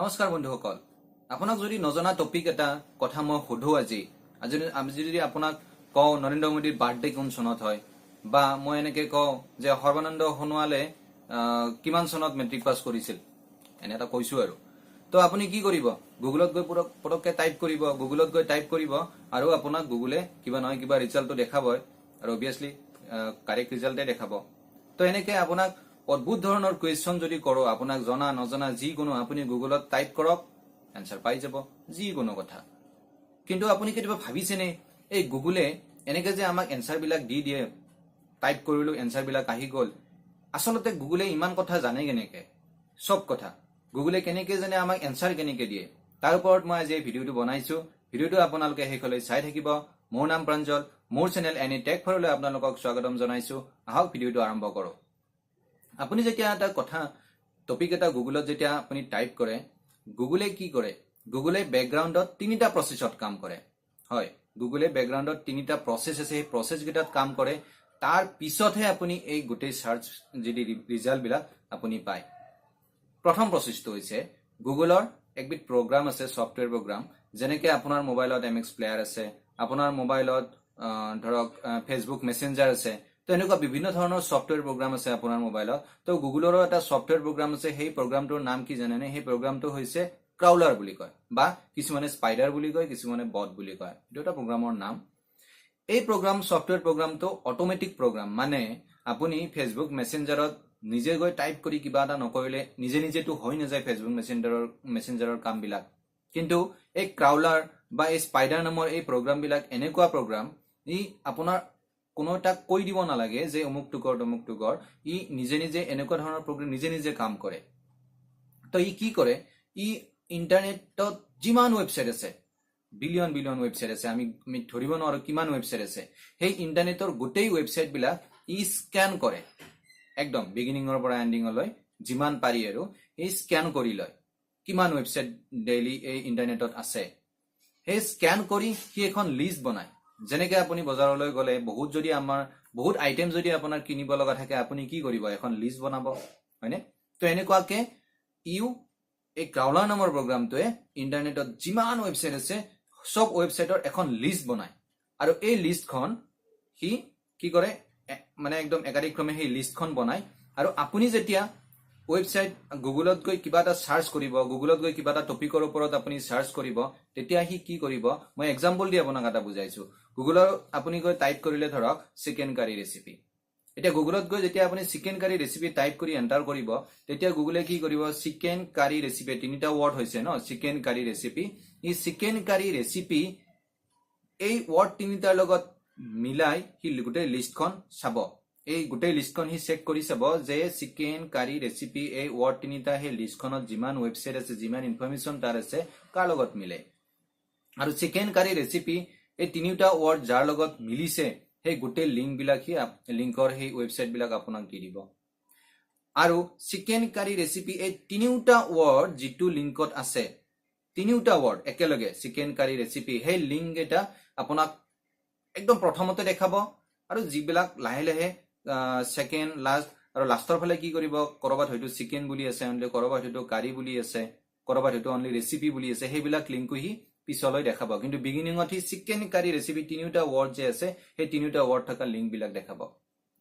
নমস্কাৰ বন্ধুসকল আপোনাক যদি নজনা টপিক এটা কথা মই সোধো আজি আমি যদি আপোনাক কওঁ নৰেন্দ্ৰ মোদীৰ বাৰ্থডে কোন চনত হয় বা মই এনেকে কওঁ যে সৰ্বানন্দ সোণোৱালে কিমান চনত মেট্ৰিক পাছ কৰিছিল এনে এটা কৈছো আৰু তো আপুনি কি কৰিব গুগলত গৈ পটককে টাইপ কৰিব আৰু আপোনাক গুগলে কিবা নহয় কিবা ৰিজাল্টটো দেখাবই আৰু অবিয়াসলি কাৰেক্ট ৰিজাল্টে দেখাব তো এনেকে আপোনাক অদ্ভুত ধৰণৰ কোৱেশ্চন যদি কৰো আপোনাক জনা নজনা যি কোনো আপুনি গুগলত টাইপ কৰক আনসাৰ পাই যাব যি কোনো কথা কিন্তু আপুনি কেতিয়াবা ভাবিছেনে এই গুগলে এনেকে যে আমাক আনসাৰ বিলাক দি দিয়ে টাইপ কৰিলো আনসাৰ বিলাক আহি গল আসলতে গুগলে ইমান কথা জানে কেনেকে সব কথা গুগলে কেনেকে জানে আমাক আনসাৰ কেনেকে দিয়ে তাৰ ওপৰত মই আজি এই ভিডিওটো বনাইছো ভিডিওটো আপোনালোকে হেকলৈ চাই থাকিব মোৰ নাম প্ৰাঞ্জল মোৰ চেনেল এনি টেক ফৰলৈ আপোনালোকক স্বাগতম জনাইছো আহক ভিডিওটো আৰম্ভ কৰো আপুনি যেতিয়া এটা কথা টপিক এটা গুগলত যেতিয়া আপুনি টাইপ কৰে গুগলে কি কৰে গুগলে ব্যাকগ্ৰাউণ্ডত তিনিটা প্ৰসেছত কাম কৰে হয় গুগলে ব্যাকগ্ৰাউণ্ডত তিনিটা প্ৰসেছ আছে এই প্ৰসেছ গিটাত কাম কৰে তাৰ পিছতহে আপুনি এই গোটেই সাৰ্চ যদি ৰিজাল্ট বিলাক আপুনি পায় প্ৰথম প্ৰসেছটো হৈছে গুগলৰ একবিধ প্ৰগ্ৰাম আছে সফটওয়্যাৰ প্ৰগ্ৰাম যেনেকে আপোনাৰ মোবাইলত এমএক্স প্লেয়াৰ আছে আপোনাৰ মোবাইলত ধৰক ফেসবুক মেসেঞ্জাৰ আছে তো এনেকুৱা বিভিন্ন ধৰণৰ সফটওয়্যাৰ প্ৰগ্ৰাম আছে আপোনাৰ মোবাইলত তো গুগলৰো এটা সফটওয়্যাৰ প্ৰগ্ৰাম আছে সেই প্ৰগ্ৰামটোৰ নাম কি জানেনে সেই প্ৰগ্ৰামটো হৈছে ক্ৰাউলাৰ বুলি কয় বা কিছুমানে স্পাইডাৰ বুলি কয় কিছুমানে বট বুলি কয় এইটো এটা প্ৰগ্ৰামৰ নাম এই প্ৰগ্ৰাম সফটওয়্যাৰ প্ৰগ্ৰামটো অটোমেটিক প্ৰগ্ৰাম মানে আপুনি ফেসবুক মেসেঞ্জাৰত নিজে গৈ টাইপ কৰি কিবা এটা নকৰিলে নিজে নিজেটো হৈ নাযায় ফেসবুক মেসেঞ্জাৰৰ কামবিলাক কিন্তু এই ক্ৰাউলাৰ বা এই স্পাইডাৰ নামৰ এই প্ৰগ্ৰাম বিলাক এনেকুৱা প্ৰগ্ৰাম ই আপোনাৰ কোনো এটা কৈ দিব নালাগে যে অমুক টুকৰ ই নিজে নিজে এনেকুৱা ধৰণৰ প্ৰগ্ৰাম নিজে নিজে কাম কৰে তো ই কি কৰে ই ইন্টাৰনেটত যিমান ওয়েবসাইট আছে বিলিয়ন ওয়েবসাইট আছে আমি ধৰিব নোৱাৰো কিমান ওয়েবসাইট আছে সেই ইন্টাৰনেটৰ গোটেই ওয়েবসাইট বিলাক ই স্ক্যান কৰে একদম বিগিনিংৰ পৰা এন্ডিংলৈ যিমান পাৰি আৰু এই স্ক্যান কৰি লয় কিমান ওয়েবসাইট ডেইলি এই ইন্টাৰনেটত আছে সেই স্ক্যান কৰি কি এখন লিষ্ট বনায় যেনেকে আপুনি বজাৰলৈ গলে বহুত আইটেম যদি আপোনাৰ কিনিব লগা থাকে আপুনি কি কৰিব এখন লিষ্ট বনাব হয়নে তো এনেকুৱাকে ইউ এই ক্ৰাউলাৰ নামৰ প্ৰগ্ৰামটোৱে ইন্টাৰনেটত যিমান ওয়েবসাইট আছে সব ওয়েবসাইটৰ এখন লিষ্ট বনায় আৰু এই লিষ্টখন হি কি কৰে মানে একদম একাধিক্ৰমে সেই লিষ্টখন বনায় আৰু আপুনি যেতিয়া ওয়েবসাইট গুগলত গৈ কিবা এটা সাৰ্চ কৰিব গুগলত গৈ কিবা এটা টপিকৰ ওপৰত আপুনি সাৰ্চ কৰিব তেতিয়া হি কি কৰিব মই এক্সাম্পল দি আপোনাক এটা বুজাইছো গুগলৰ আপুনি গৈ টাইপ কৰিলে ধৰক চিকেন কাৰী ৰেচিপি এতিয়া গুগলত গৈ যেতিয়া আপুনি চিকেন কাৰী ৰেচিপি টাইপ কৰি এন্টাৰ কৰিব তেতিয়া গুগলে কি কৰিব চিকেন কাৰী ৰেচিপি তিনিটা ওয়াৰ্ড হৈছে ন চিকেন কাৰী ৰেচিপি এই চিকেন কাৰী ৰেচিপি এই ওয়াৰ্ড তিনিটাৰ লগত মিলাই হি গোটেই লিষ্টখন চাব এই গোটেই লিষ্টখন হি চেক কৰি চাব যে চিকেন কাৰী ৰেচিপি এই ওয়াৰ্ড তিনিটা হে লিষ্টখনত যিমান ওয়েবসাইট আছে যিমান ইনফৰমেশন তাৰ আছে কাৰ লগত মিলে আৰু চিকেন কাৰী ৰেচিপি এই তিনিটা ওয়াৰ্ড যাৰ লগত মিলিছে সেই গোটেই লিংক বিলাক হি লিংকৰ সেই ওয়েবসাইট বিলাক আপোনাক দি দিব আৰু চিকেন কাৰী ৰেচিপি এই তিনিটা ওয়াৰ্ড যিটো লিংকত আছে তিনিটা ওয়াৰ্ড একেলগে চিকেন কাৰী ৰেচিপি সেই লিংক এটা আপোনাক একদম প্ৰথমতে দেখাব আৰু যিবিলাক লাহে লাহে সেকেন্ড লাষ্ট আৰু লাষ্টৰ ফালে কি কৰিব কৰবাত হয়তো চিকেন বুলি আছে অনলি কৰবাত হয়তো কাৰী বুলি আছে কৰবাত হয়তো অনলি ৰেচিপি বুলি আছে সেইবিলাক লিংকো হি পিছলৈ দেখাব কিন্তু বিগিনিংত হি চিকেন কাৰী ৰেচিপি তিনিটা ওয়াৰ্ড যে আছে সেই তিনিটা ওয়াৰ্ড থকা লিংক বিলাক দেখাব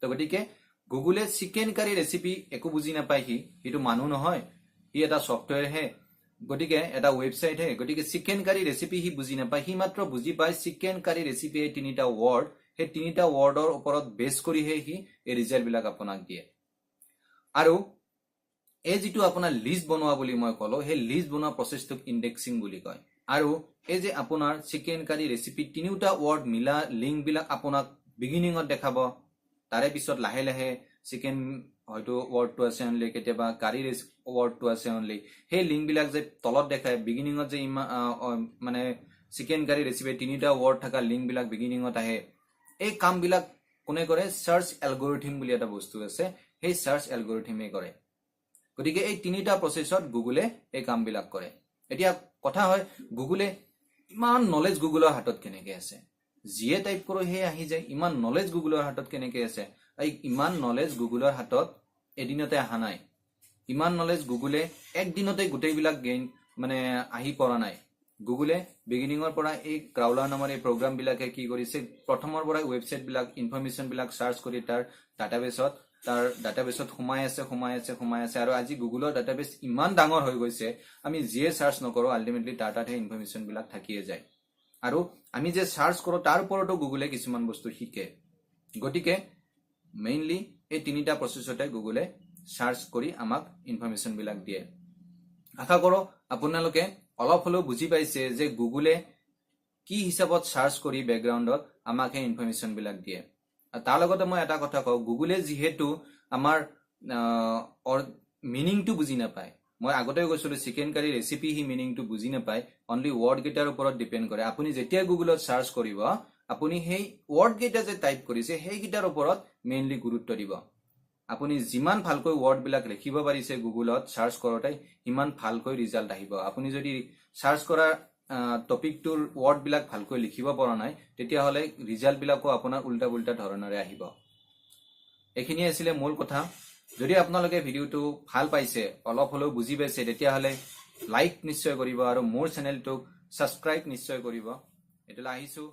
তো গতিকে গুগলে চিকেন কাৰী ৰেচিপি একো বুজি নাপায় হি এটো মানুহ নহয় ই এটা সফটওয়্যাৰ হে গতিকে এটা ওয়েবসাইট হে গতিকে চিকেন কাৰী ৰেচিপি হি বুজি নাপায় হি মাত্ৰ বুজি পায় চিকেন কাৰী ৰেচিপি এই তিনিটা ওয়াৰ্ড সেই তিনিটা ওয়াৰ্ডৰ ওপৰত বেছ কৰি হে হি এই ৰিজাল্ট বিলাক আপোনাক দিয়ে আৰু এই যিটো আপোনাৰ লিষ্ট বনোৱা বুলি মই কলো সেই লিষ্ট বনোৱা প্ৰসেছটোক ইনডেক্সিং বুলি কয় আৰু এই যে আপোনাৰ চিকেন কাৰী ৰেচিপি তিনিটা ওয়াৰ্ড মিলা লিংক বিলাক আপোনাক বিগিনিংত দেখাব তাৰে পিছত লাহে লাহে চিকেন হয়তো ওয়াৰ্ডটো আছে অনলি কেতিয়াবা কাৰী ওয়াৰ্ডটো আছে অনলি সেই লিংক বিলাক যে তলত দেখায় বিগিনিংত যে মানে চিকেন কাৰী ৰেচিপি তিনিটা ওয়াৰ্ড থকা লিংক বিলাক বিগিনিংত আহে এই কাম বিলাক কোনে কৰে সাৰ্চ এলগৰিথম বুলি এটা বস্তু আছে সেই সাৰ্চ এলগৰিথমে কৰে গতিকে এই তিনিটা প্ৰসেছত গুগলে এই কাম বিলাক কৰে এতিয়া কথা হয় গুগলে ইমান নলেজ গুগলৰ হাতত কেনেকে আছে যিয়ে টাইপ কৰো হে আহি যায় ইমান নলেজ গুগলৰ হাতত কেনেকে আছে এই ইমান নলেজ গুগলৰ হাতত এদিনতে আহা নাই ইমান নলেজ গুগলে একদিনতে গোটেই বিলাক গেইন মানে আহি পৰা নাই গুগলে বিগিনিঙৰ পৰা এই ক্ৰাউলাৰ নামৰ এই প্ৰগ্ৰাম বিলাকে কি কৰিছে প্ৰথমৰ পৰা ওয়েবসাইট বিলাক ইনফৰমেশন বিলাক সাৰ্চ কৰি তাৰ ডাটাবেছত সোমাই আছে আৰু আজি গুগলৰ ডাটাবেছ ইমান ডাঙৰ হৈ গৈছে আমি যিয়ে সাৰ্চ নকৰো আলটিমেটলি ডাটাতে ইনফৰমেশন বিলাক থাকিয়ে যায় আৰু আমি যে সাৰ্চ কৰো তাৰ ওপৰতো গুগলে কিছুমান বস্তু শিকে গতিকে মেইনলি এই তিনিটা প্ৰসেছতে গুগলে সাৰ্চ কৰি আমাক ইনফৰমেশন বিলাক দিয়ে আশা কৰো আপোনালোকে অলপ হলেও বুজি পাইছে যে গুগলে কি হিচাপত সাৰ্চ কৰি ব্যাকগ্ৰাউণ্ডত আমাক এই ইনফৰমেশন বিলাক দিয়ে তাৰ লগতে মই এটা কথা কওঁ গুগলে যিহেতু আমাৰ মিনিংটো বুজি নাপায় মই আগতে কৈছিলো চিকেন কাৰী ৰেচিপি হি মিনিংটো বুজি নাপায় অনলি ওয়াৰ্ড গেটাৰ ওপৰত ডিপেন্ড কৰে আপুনি যেতিয়া গুগলত সাৰ্চ কৰিব আপুনি সেই ওয়াৰ্ড গেটা যে টাইপ কৰিছে সেই গেটাৰ ওপৰত মেইনলি গুৰুত্ব দিব আপুনি যিমান ভালকৈ ওয়াৰ্ড বিলাক লিখিব পাৰিছে গুগলত সাৰ্চ কৰোতে ইমান ভালকৈ ৰিজাল্ট আহিব আপুনি যদি সাৰ্চ কৰা টপিকটোৰ ওয়াৰ্ড বিলাক ভালকৈ লিখিব পৰা নাই তেতিয়া হলে ৰিজাল্ট বিলাকো আপোনাৰ উল্টা উল্টা ধৰণৰে আহিব এখিনি আছিল মূল কথা যদি আপোনালোকে ভিডিওটো ভাল পাইছে অলপ হলেও বুজি পাইছে তেতিয়া হলে লাইক নিশ্চয় কৰিব আৰু মোৰ চেনেলটো সাবস্ক্ৰাইব নিশ্চয় কৰিব এতলা আহিছো